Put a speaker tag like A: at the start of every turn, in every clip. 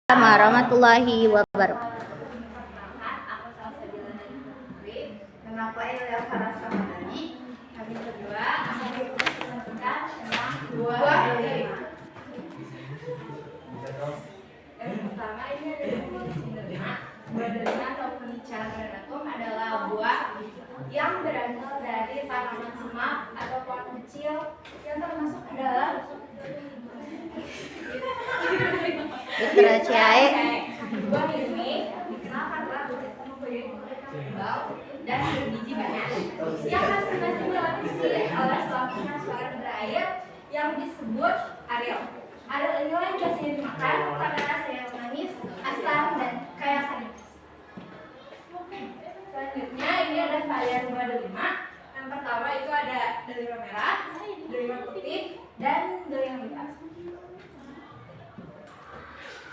A: warahmatullahi wabarakatuh.
B: Kenapa Ilya Faras Ramadhani? Hari kedua akan dipresentasikan tentang buah delima. Yang pertama ini ada definisi delima. Buah delima atau Phoenica granatum adalah buah yang berasal dari tanaman semak atau pohon kecil yang termasuk adalah buah ini dikenal karena mempunyai kulit tebal dan berbiji banyak yang masing-masing dilapisi oleh selongsong transparan berair yang disebut aril. Aril inilah yang biasanya dimakan karena rasanya manis, asam, dan kaya kalium. Selanjutnya ini ada varian buah delima. Yang pertama itu ada delima merah, delima putih, dan delima hitam.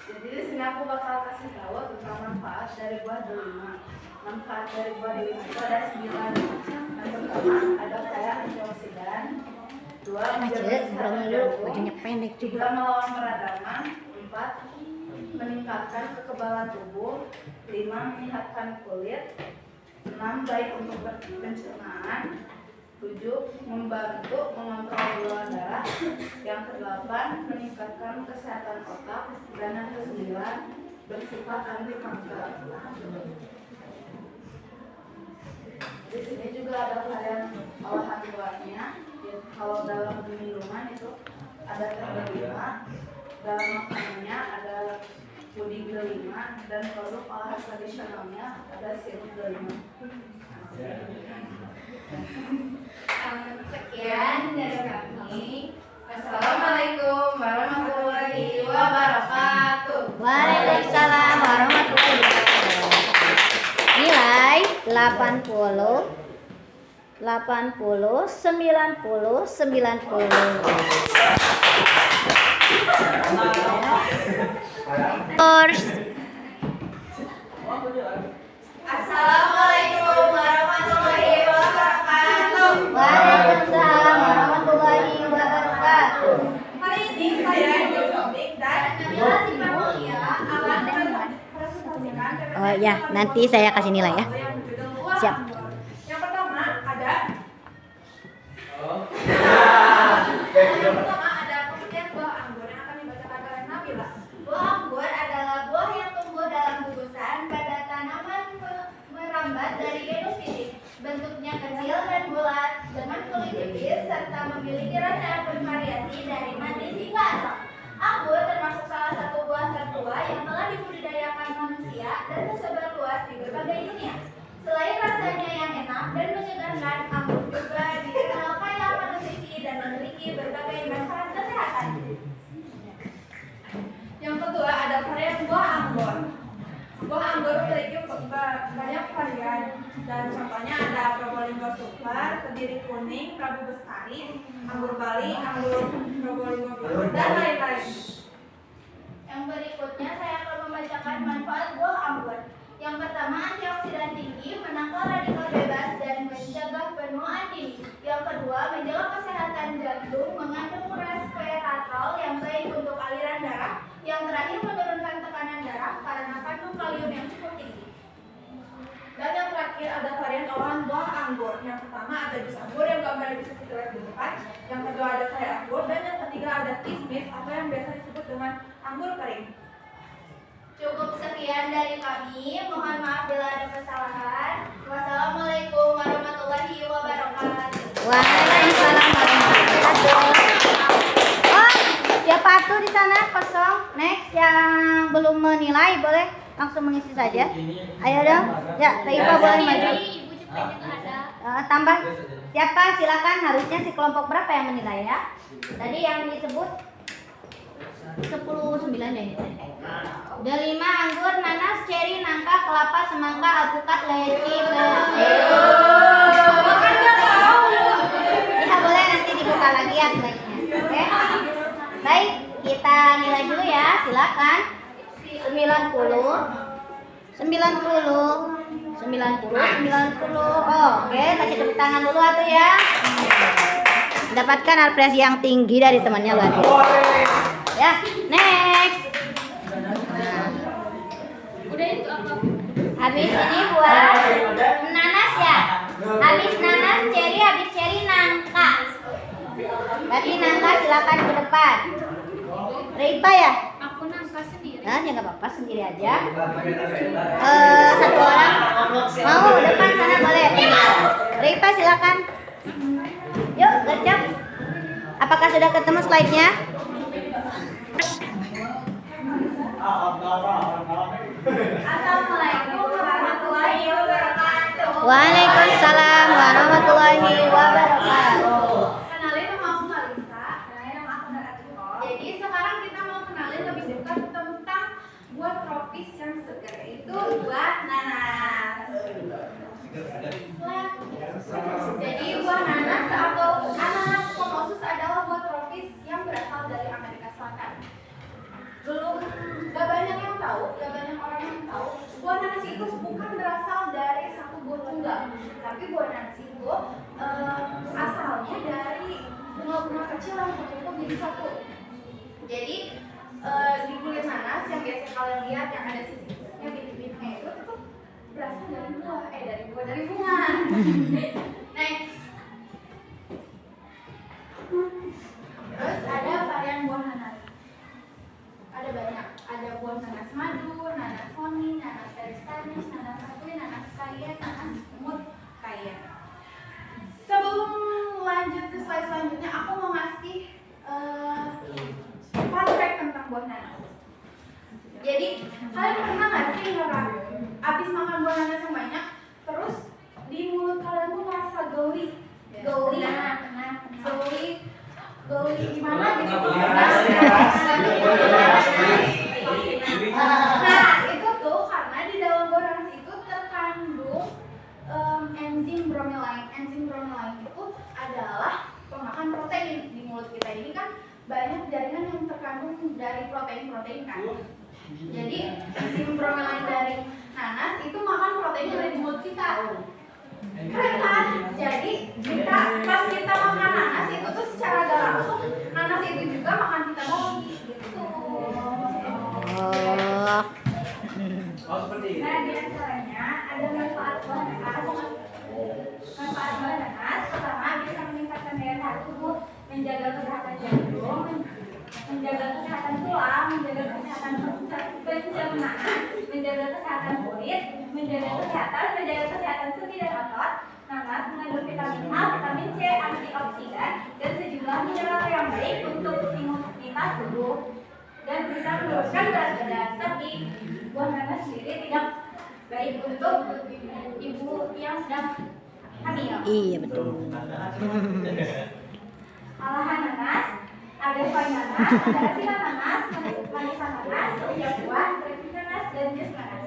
B: Jadi di sini aku bakal kasih tahu tentang manfaat dari buah delima. Manfaat dari buah delima itu ada 9 macam. Yang pertama ada kayak antioksidan, 2 menjaga kesehatan jantung, 3 melawan peradangan, 4 meningkatkan kekebalan tubuh, 5 menyehatkan kulit, 6 baik untuk pencernaan, 7 membantu mengontrol gula darah, yang ke-8 meningkatkan kesehatan otak, dan yang ke-9 bersifat anti kanker. Di sini juga ada varian olahan buahnya. Kalau dalam minuman itu ada teh delima, dalam makanannya ada puding delima, dan produk olahan tradisionalnya ada sirup delima. Sekian dari kami. Assalamualaikum warahmatullahi wabarakatuh.
A: Waalaikumsalam warahmatullahi wabarakatuh. Nilai 80, 90, 90, 90. First.
B: Assalamualaikum warahmatullahi wabarakatuh.
A: Waalaikumsalam warahmatullahi wabarakatuh.
B: Hari ini saya Yusofik dan Nabila Sipamulia akan mempresentasikan.
A: Oh ya, nanti saya kasih nilai ya. Siap.
B: Yang pertama ada pengertian buah anggur yang akan dibacakan oleh Nabila. Buah anggur adalah buah yang tumbuh dalam gugusan pada tanaman merambat dari genus Vitis. Bentuknya kecil dan bulat dengan kulit tipis serta memiliki rasa yang bervariasi dari manis hingga asam. Anggur termasuk salah satu buah tertua yang telah dibudidayakan manusia dan tersebar luas di berbagai dunia. Selain rasanya yang enak dan menyegarkan, anggur juga dikenal kaya akan nutrisi dan memiliki berbagai manfaat kesehatan. Yang kedua ada varian buah anggur. Buah anggur memiliki banyak varian dan contohnya ada Probolinggo Super, Kediri Kuning, Prabu Bestari, Anggur Bali, Anggur Probolinggo Biru, dan lain-lain. Yang berikutnya saya akan membacakan manfaat buah anggur. Yang pertama, antioksidan tinggi, menangkal radikal bebas dan mencegah penuaan dini. Yang kedua, menjaga kesehatan jantung, mengandung resveratrol yang baik untuk aliran darah. Yang terakhir, menurunkan tekanan darah karena kandung kalium yang cukup tinggi. Dan yang terakhir ada varian olahan buah anggur. Yang pertama ada jus anggur yang gambarnya bisa kita lihat di depan. Yang kedua ada teh anggur, dan yang ketiga ada kismis atau yang biasa disebut dengan anggur kering. Cukup sekian dari kami. Mohon maaf bila ada kesalahan. Wassalamualaikum warahmatullahi wabarakatuh.
A: Waalaikumsalam warahmatullahi wabarakatuh. Oh, siapa tuh di sana kosong? Next yang belum menilai boleh langsung mengisi saja. Ayo dong. Ya, Taifa boleh maju. Tambah siapa? Silakan. Harusnya si kelompok berapa yang menilai ya? Tadi yang disebut 10-9 ya ini. Delima, anggur, nanas, ceri, nangka, kelapa, semangka, alpukat, leci, ya boleh nanti dibuka lagi ya sebaiknya. Oke. Baik, kita nilai dulu ya. Silakan. 90, 90. Oh, oke, kasih tepuk tangan dulu atuh ya. Mendapatkan apresiasi yang tinggi dari temannya luar biasa. Ya, next. Nah, Habis ini buah nanas ya. Habis nanas cherry, habis cherry nangka. Berarti nangka silakan ke depan. Reipa ya?
C: Aku nangka sendiri.
A: Nah, ya nggak apa-apa, sendiri aja. Satu orang mau depan sana boleh. Reipa silakan. Yuk, gercep. Apakah sudah ketemu slide-nya?
B: Assalamualaikum warahmatullahi wabarakatuh.
A: Waalaikumsalam warahmatullahi wabarakatuh.
B: Kenalin nama aku Kalisa, kenalin nama aku Naratiko. Jadi sekarang kita mau kenalin lebih dekat tentang buah tropis yang segar, itu buah nanas. Jadi buah nanas atau ananas komosus adalah buah tropis yang berasal dari Amerika Selatan. Gak banyak yang tahu, gak banyak orang yang tahu buah nanas itu bukan berasal dari satu buah tunggal, tapi buah nanas itu asalnya dari bunga-bunga kecil yang terkumpul jadi satu. Jadi di kulit nanas yang biasa kalian lihat yang ada sisi-sisinya bintik-bintiknya itu berasal dari bunga. Next. Terus ada varian buah nanas. Ada banyak. Ada buah nanas madu, nanas honey, nanas Spanish, nanas katuy, nanas cayenne, nanas smooth cayenne. Sebelum lanjut ke slide selanjutnya, aku mau ngasih fun fact tentang buah nanas. Jadi kalian pernah nggak sih abis makan buah nanas yang banyak, terus di mulut kalian tuh ngerasa gauli gimana gitu? Nah itu tuh karena di dalam buah nanas itu terkandung enzim bromelain. Enzim bromelain itu adalah pemakan protein. Di mulut kita ini kan banyak jaringan yang terkandung dari protein kan. Jadi enzim bromelain dari nanas itu makan protein dari mulut kita. Keren kan? Jadi pas kita makan nanas itu tuh secara gak langsung nanas itu juga makan kita gitu. Nah di antaranya ada manfaat buah nanas. Manfaat buah nanas pertama bisa meningkatkan daya tahan tubuh, menjaga kesehatan jantung, menjaga kesehatan tulang, menjaga kesehatan pencernaan, menjaga kesehatan kulit, menjaga kesehatan sendi dan otot. Nanas mengandung vitamin A, vitamin C, antioksidan, dan sejumlah mineral yang baik untuk imunitas tubuh dan bisa menurunkan berat badan. Tapi buah nanas sendiri tidak baik untuk ibu yang sedang hamil.
A: Iya betul.
B: Olahan nanas, ada kue nanas, ada asinan nanas, manisan nanas, ujian buah, keripik nanas, dan jus nanas.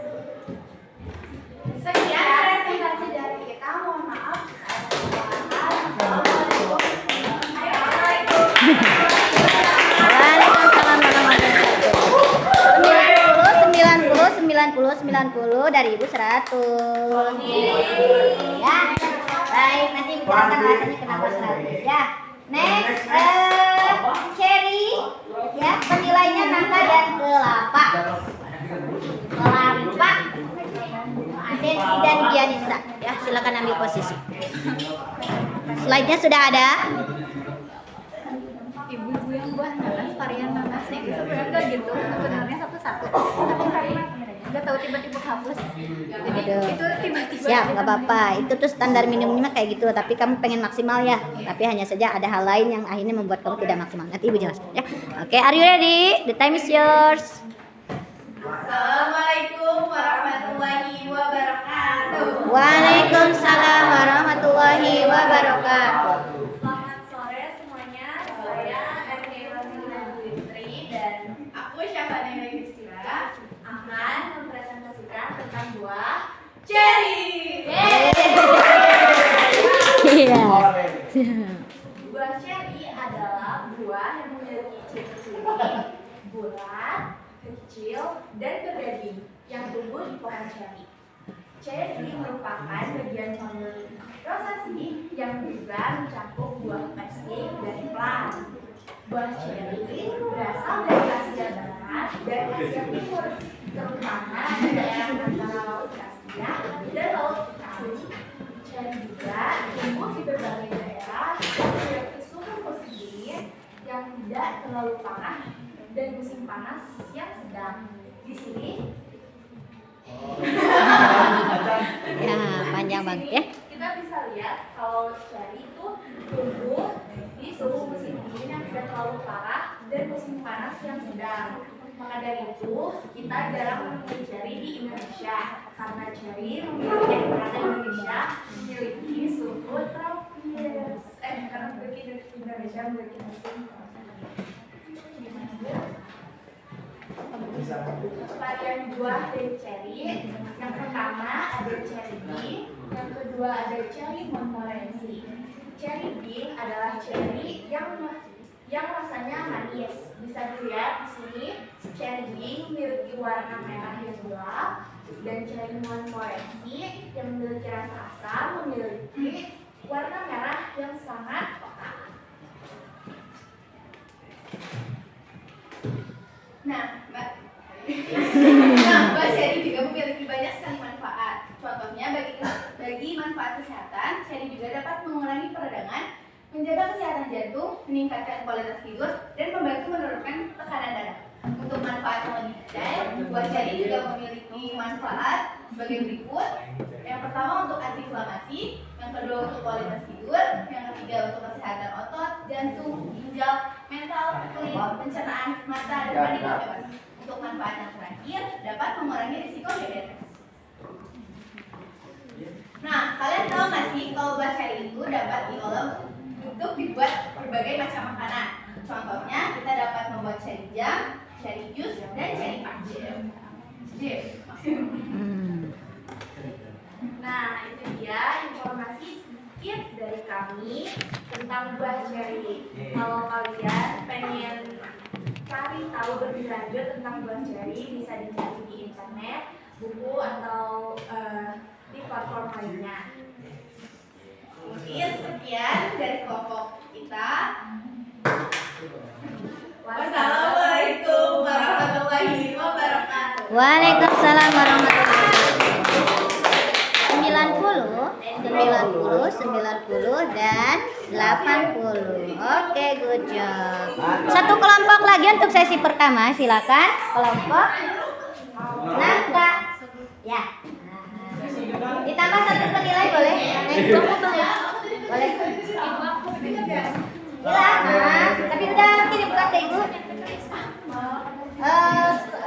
B: Sekian presentasi dari kita. Mohon maaf. Assalamualaikum.
A: Waalaikumsalam warahmatullahi wabarakatuh. 90 dari Ibu 100. Ya. Baik, nanti bicarakan alasannya kenapa 100 ya. Next, cherry ya, penilainya nangka dan kelapa. Desi dan Gianisa ya, silakan ambil posisi. Slide-nya sudah ada.
C: Ibu-ibu yang buah nanas, varian nanasnya itu sebenarnya enggak gitu, sebenarnya satu-satu. Tapi karena nggak tahu tiba-tiba hapus. Jadi
A: Aduh.
C: itu tiba-tiba.
A: Siap, nggak apa-apa. Itu tuh standar minimumnya kayak gitu. Tapi kamu pengen maksimal ya. Tapi hanya saja ada hal lain yang akhirnya membuat kamu tidak maksimal. Nanti Ibu jelaskan ya. Oke, are you ready? The time is yours.
B: Assalamualaikum warahmatullahi wabarakatuh.
A: Waalaikumsalam warahmatullahi wabarakatuh.
B: Selamat sore semuanya. Saya Erkewa Putri dan aku Syafana Yudhistira akan mempresentasikan tentang buah cherry.
A: Iya.
B: Buah cherry adalah buah yang memiliki ciri-ciri bulat, kecil, dan berdaging yang tumbuh di pohon cherry. Cherry merupakan bagian famili Rosaceae yang juga mencakup buah pesing dan plum. Buah cherry berasal dari Asia Barat dan Asia Timur, terutama di daerah antara Laut Kaspia ya. Dan laut kali cari juga tumbuh di berbagai daerah yang memiliki suhu musim dingin yang tidak terlalu panas dan musim panas yang sedang. Di sini
A: Ya, panjang banget ya.
B: kita bisa lihat kalau ceri itu tumbuh di suhu musim dingin yang tidak terlalu parah dan musim panas yang sedang. Maka dari itu kita jarang menemui ceri di Indonesia karena ceri karena Indonesia memiliki suhu tropis. Karena Indonesia memiliki musim varian buah dari ceri. Yang pertama ada ceri bean, yang kedua ada ceri Montmorency. Ceri bean adalah ceri yang rasanya manis. Bisa dilihat di sini, ceri bean memiliki warna merah yang gelap dan ceri Montmorency yang memiliki rasa asam memiliki warna merah yang sangat pekat.
C: Buah ceri juga memiliki banyak sekali manfaat. Contohnya bagi manfaat kesehatan, ceri juga dapat mengurangi peradangan, menjaga kesehatan jantung, meningkatkan kualitas tidur, dan membantu menurunkan tekanan darah. Untuk manfaat yang lebih detail, buah ceri juga memiliki manfaat sebagai berikut. Yang pertama untuk antiinflamasi, yang kedua untuk kualitas tidur, yang ketiga untuk kesehatan otot, jantung, ginjal, mental, kulit, pencernaan, mata, dan radikal bebas. Untuk manfaat yang terakhir, dapat mengurangi risiko diabetes. Nah, kalian tahu nggak sih kalau buah ceri itu dapat diolah untuk dibuat berbagai macam makanan. Contohnya, kita dapat membuat ceri jam, ceri jus, dan ceri panjang.
B: Nah, itu dia informasi sedikit dari kami tentang buah ceri. Kalau kalian pengen cari tahu lebih lanjut tentang buah ceri, bisa dicari di internet, buku, atau di platform lainnya.
C: Mungkin sekian dari kelompok kita.
B: Wassalamualaikum warahmatullahi wabarakatuh.
A: Waalaikumsalam warahmatullahi wabarakatuh. 90, dan 80. Oke, good job. Satu kelompok lagi untuk sesi pertama, silakan. Kelompok nangka. Ya. Ditambah satu penilai boleh? Boleh. Silakan. Tapi udah nanti dibuka ke ibu.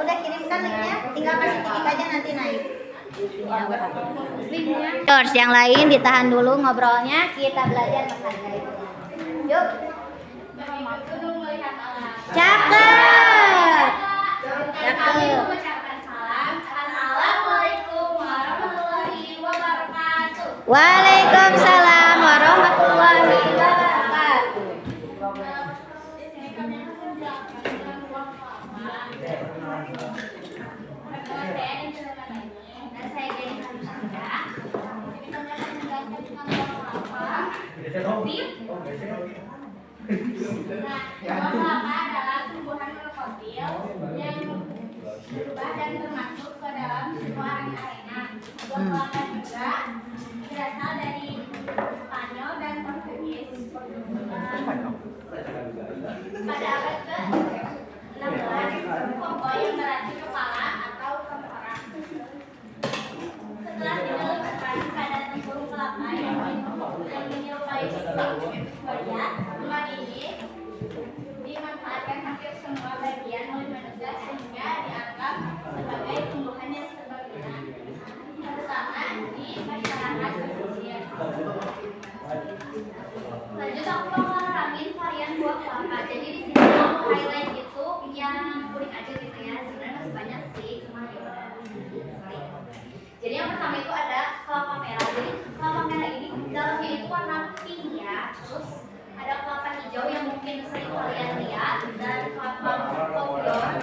A: Udah kirimkan linknya, tinggal kasih titik aja nanti naik. Terus yang lain ditahan dulu ngobrolnya, kita belajar menghargai. Yuk. Cakep. Cakep.
C: Assalamualaikum warahmatullahi wabarakatuh.
A: Waalaikumsalam warahmatullahi wabarakatuh.
C: Di sini kami akan menjelaskan tentang ruang kelas. Saya dan saudara ini, dan saya jadi Harisanda. Jadi kami akan menjelaskan tentang ruang kelas. Nah, ruang kelas adalah tumbuhan krokodil yang berubah dan termasuk ke dalam sebuah arena. Ruang kelas juga berasal dari Spanyol dan Portugis. Pada abad ke-16, Kongo yang berarti kepala atau tengkorak. Setelah dilakukan pada tempurung kelapa yang menyerupai Korea, rumah ini dimanfaatkan hampir semua bagian oleh manusia sehingga dianggap sebagai tumbuhan yang serbaguna, terutama di masyarakat pesisir. Lanjut aku bakal nerangin varian buah kelapa. Jadi di sini aku highlight itu yang unik aja gitu ya. Sebenarnya masih banyak sih, cuma ya sorry. Jadi yang pertama itu ada kelapa merah. Jadi kelapa merah ini dalamnya itu warna pink ya. Terus ada kelapa hijau yang mungkin sering kalian lihat dan kelapa kopior.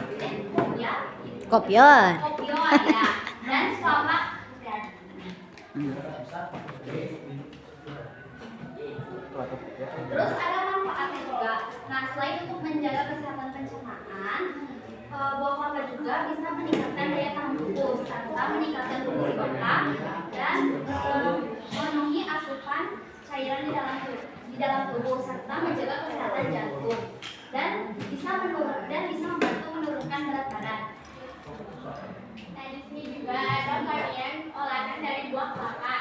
A: Kopior.
C: Kopior ya. Dan kelapa dan terus ada manfaatnya juga. Nah, selain untuk menjaga kesehatan pencernaan, buah kelapa juga bisa meningkatkan daya tahan tubuh.
A: serta meningkatkan fungsi otak dan memenuhi asupan cairan di dalam tubuh serta menjaga kesehatan jantung dan bisa membantu menurunkan berat badan. Nah, di sini juga ada kalian olahan dari buah kelapa.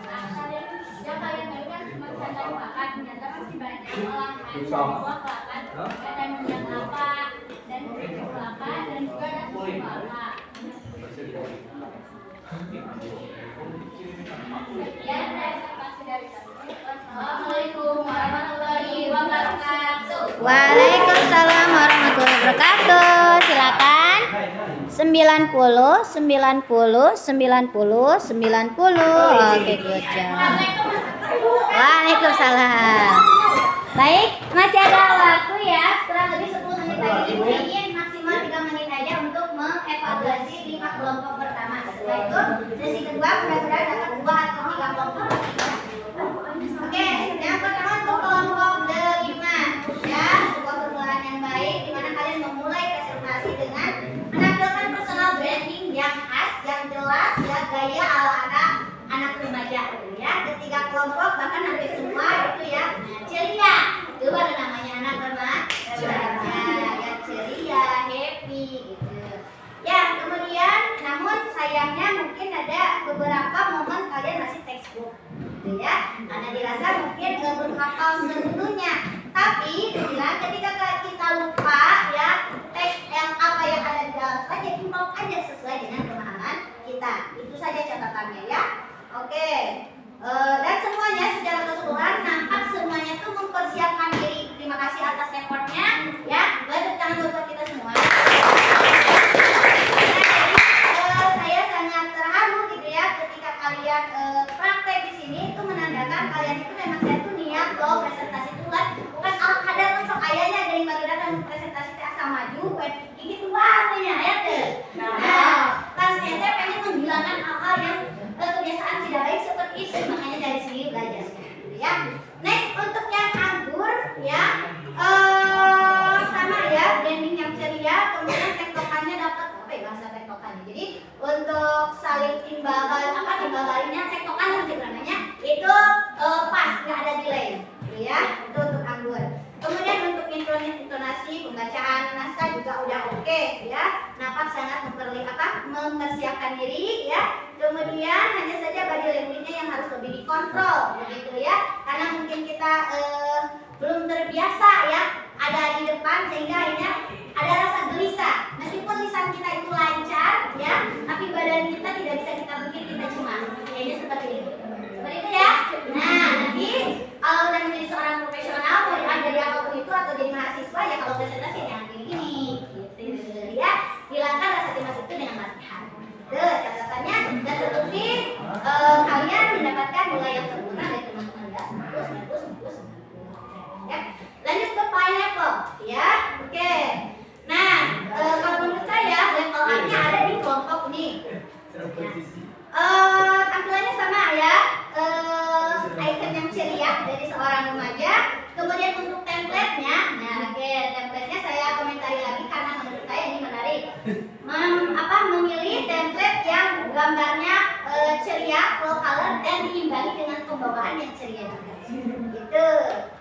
A: Nah, kalian tahu kan cuma bisa makan, ternyata masih banyak olahan dari buah kelapa. Ada minyak kelapa dan susu kelapa dan juga ada susu kelapa. Sekian presentasi dari kami. Wassalamualaikum warahmatullahi wabarakatuh. Waalaikumsalam warahmatullahi wabarakatuh. Silakan. 90, 90, 90, 90. Oke, good job. Waalaikumsalam. Baik, masih ada waktu ya, kurang lebih 10 menit lagi. Ingin maksimal 3 menit aja untuk mengevaluasi 5 kelompok pertama. Setelah itu, sesi kedua mudah-mudahan dapat 2 atau 3 kelompok. Oke, yang pertama untuk kelompok kelima. Ya, sebuah permulaan yang baik di mana kalian memulai presentasi dengan menampilkan personal branding yang khas, yang jelas, ya gaya ala anak remaja ya. Ketiga kelompok bahkan hampir semua itu ya ceria. Itu baru namanya anak remaja ya, ceria, happy gitu. Ya, kemudian namun sayangnya mungkin ada beberapa momen kalian masih textbook gitu ya. Karena dirasa mungkin belum hafal seluruhnya. Tapi bilang ketika kita lupa ya teks yang apa yang ada di dalam saja improve aja sesuai dengan pemahaman kita. Itu saja catatannya ya. Oke. Dan semuanya secara keseluruhan nampak semuanya tuh mempersiapkan diri. Terima kasih atas effortnya ya. Boleh tepuk tangan buat kita semua. Saya sangat terharu gitu ya ketika kalian praktek di sini itu menandakan kalian itu memang saya tuh niat loh presentasi itu kan bukan ala kadar untuk ayahnya dari baru datang presentasi teh asal maju ini tuh bangetnya ya tuh. Nah, pas ente pengen menghilangkan hal-hal yang kebiasaan tidak baik seperti itu, makanya dari sini belajarnya gitu ya. Next untuk yang anggur ya sama ya branding yang ceria, kemudian tektokannya dapat apa ya bahasa tektokannya. Jadi untuk saling timbal-baliknya tektokan namanya itu pas nggak ada delay gitu ya. Itu untuk anggur. Kemudian untuk intonasi pembacaan naskah juga udah oke ya. Napak sangat mempersiapkan diri ya. Kemudian hanya saja body language-nya yang harus lebih dikontrol begitu ya. Karena mungkin kita belum terbiasa ya ada di depan sehingga akhirnya ada rasa gelisah. Meskipun lisan kita itu lancar ya, tapi badan kita tidak bisa kita bikin kita cemas. Kayaknya seperti itu. Seperti itu ya. Nah, nanti kalau udah menjadi seorang profesional mau diajari apapun itu atau jadi mahasiswa ya kalau presentasi yang gini gitu ya. Hilangkan rasa cemas itu dengan latihan. Catatannya dan terbukti kalian mendapatkan nilai yang sempurna dari teman-teman ya. Bagus. Ya. Lanjut ke pineapple ya. Oke. Nah, kalau menurut saya level A-nya ada di kelompok ini. Tampilannya sama ya. Icon yang ceria dari seorang remaja. Kemudian untuk template-nya, nah oke, template-nya saya komentari lagi karena menurut saya ini menarik. Memilih template yang gambarnya ceria, full color dan diimbangi dengan pembawaan yang ceria juga. Gitu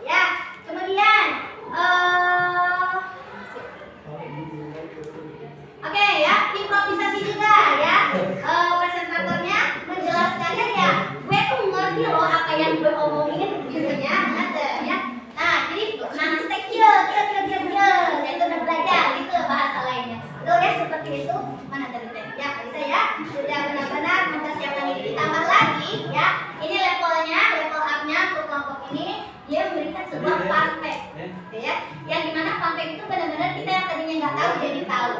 A: ya. Kemudian oke ya, improvisasi juga ya. Presentatornya menjelaskannya ya, gue tuh ngerti loh apa yang gue omongin gitu ya. Ya. Nah, jadi nanti saya tuh udah belajar gitu bahasa lainnya. Tuh ya seperti itu mana tadi ya bisa ya sudah benar-benar mempersiapkan diri. Ditambah lagi ya, ini levelnya, level up-nya untuk kelompok ini dia memberikan sebuah fun fact, gitu ya. Yang dimana fun fact itu benar-benar kita yang tadinya nggak tahu jadi tahu.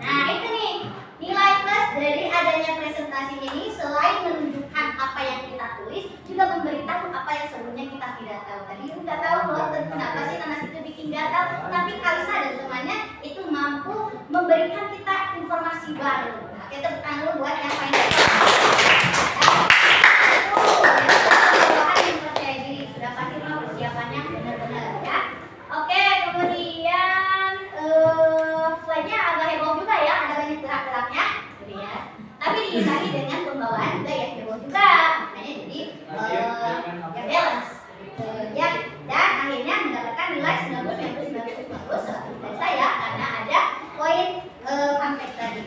A: Nah itu nih nilai plus dari adanya presentasi ini selain menunjukkan apa yang kita tulis, juga memberitahu apa yang sebelumnya kita tidak tahu. Tadi nggak tahu loh kenapa sih nanas itu bikin gatal, tapi Kalisa dan temannya itu mampu memberikan kita informasi baru. Nah, kita tepuk dulu buat yang final. Sudah pasti mau persiapannya benar-benar ya. Oke, kemudian slide-nya agak heboh juga ya, ada banyak gerak-geraknya gitu ya. Tapi diiringi dengan pembawaan juga yang jauh juga. Makanya jadi yang balance. Ya, dan akhirnya mendapatkan nilai 90 dari saya karena ada poin fun fact tadi.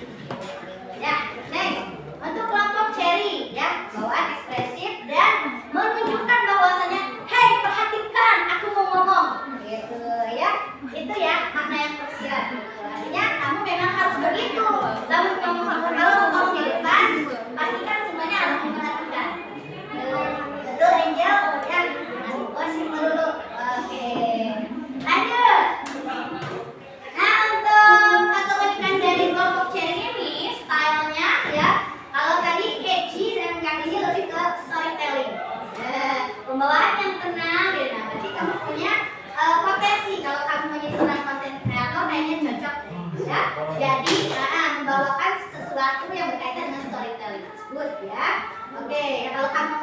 A: Ya, next untuk kelompok cherry ya, bawaan ekspresif dan menunjukkan bahwasanya, hey perhatikan, aku mau ngomong, gitu ya. Itu ya makna yang krusial. Artinya kamu memang harus begitu. Kalau ngomong di depan, pastikan semuanya harus memperhatikan. Betul Angel ya. Oh simple dulu. Oke. Lanjut. Nah untuk keunikan dari kelompok cherry ini stylenya ya. Kalau tadi catchy dan yang ini lebih ke storytelling. Pembawaan yang tenang ya. Nah, berarti kamu punya potensi kalau kamu menjadi seorang konten kreator kayaknya cocok ya. Jadi membawakan sesuatu yang berkaitan dengan storytelling tersebut ya. Oke, ya, kalau kamu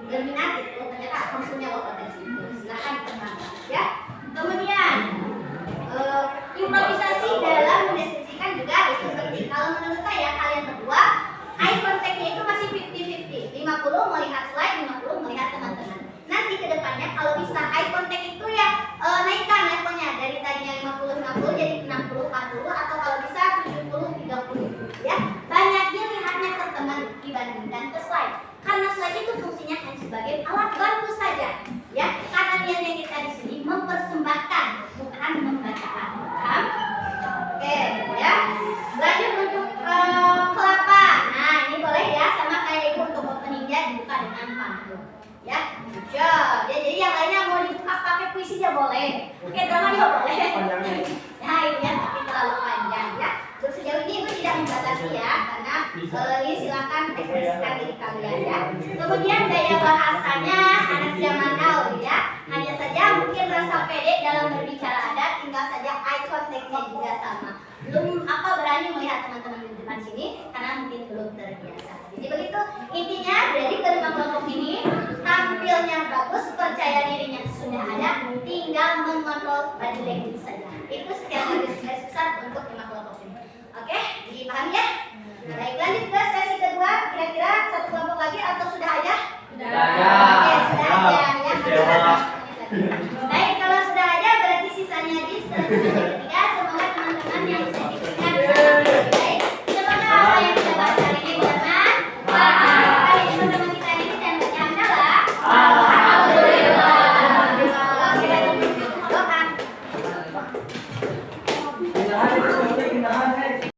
A: berminat itu ternyata kamu punya potensi itu. Silakan dikembangkan ya. Kemudian improvisasi dalam mendeskripsikan juga itu penting. Kalau menurut saya kalian berdua eye contact-nya itu masih 50-50. 50 melihat slide, 50 melihat teman-teman. Nanti ke depannya kalau bisa eye contact itu ya naikkan levelnya dari tadinya 50-50 jadi 60-40 atau kalau bisa 70-30 ya. Banyaknya lihatnya ke teman dibandingkan ke slide. Karena slide itu fungsinya hanya sebagai alat bantu saja ya. Karena niatnya kita di sini mempersembahkan bukan membacaan. Paham? Oke ya. Lanjut untuk kelapa. Nah ini boleh ya sama kayak ibu untuk openingnya dibuka dengan pantun ya. Jadi yang lainnya mau dibuka pakai puisi aja boleh, pakai drama juga boleh. Nah ini ya tapi terlalu panjang ya. Untuk sejauh ini ibu tidak membatasi ya karena ini silakan ekspresikan diri kalian ya. Kemudian gaya bahasanya anak zaman now ya. Hanya saja mungkin rasa pede dalam berbicara ada, tinggal saja eye contact-nya juga sama. Belum berani melihat teman-teman di depan sini karena mungkin belum terbiasa. Jadi begitu intinya dari kelima kelompok ini tampilnya bagus, percaya dirinya sudah ada, tinggal mengontrol body language saja. Itu setiap garis besar untuk 5 kelompok ini. Oke, dipahami ya? Baik, lanjut ke sesi kedua. Kira-kira satu kelompok lagi atau sudah aja?
D: Sudah ada.
A: Oke, sudah ada ya.